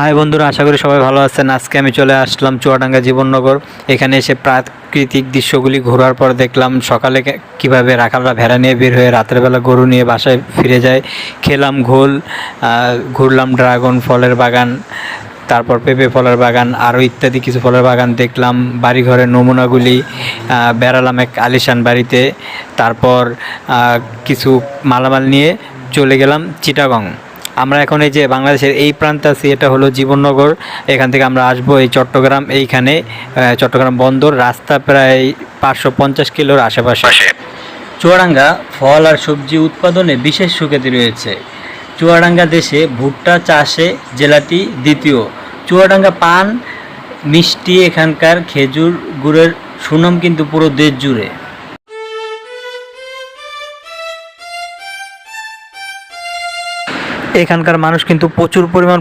High বন্ধুরা, আশা করি সবাই ভালো আছেন। আজকে আমি চলে আসলাম চুয়াডাঙ্গা জীবননগর। এখানে এসে প্রাকৃতিক দৃশ্যগুলি ঘোরার পর দেখলাম সকালে কিভাবে রাখালরা ভেড়া নিয়ে বের হয়ে রাতের বেলা গরু নিয়ে বাসায় ফিরে যায়। খেলাম ঘোল, ঘুরলাম ড্রাগন ফলের বাগান, তারপর পেঁপে ফলের বাগান, আরও ইত্যাদি কিছু ফলের বাগান দেখলাম। বাড়িঘরের নমুনাগুলি বেড়ালাম এক আলিশান বাড়িতে। তারপর কিছু মালামাল নিয়ে চলে গেলাম চিটাগং। আমরা এখন এই যে বাংলাদেশের এই প্রান্তে আছি, এটা হলো জীবননগর। এখান থেকে আমরা আসবো এই চট্টগ্রাম। এইখানে চট্টগ্রাম বন্দর, রাস্তা প্রায় 550 কিলোর আশেপাশে। চুয়াডাঙ্গা ফল আর সবজি উৎপাদনে বিশেষ সুখ্যাতি রয়েছে। চুয়াডাঙ্গা দেশে ভুট্টা চাষে জেলাটি দ্বিতীয়। চুয়াডাঙ্গা পান মিষ্টি, এখানকার খেজুর গুড়ের সুনাম কিন্তু পুরো দেশ জুড়ে। এখানকার মানুষ কিন্তু প্রচুর পরিমাণ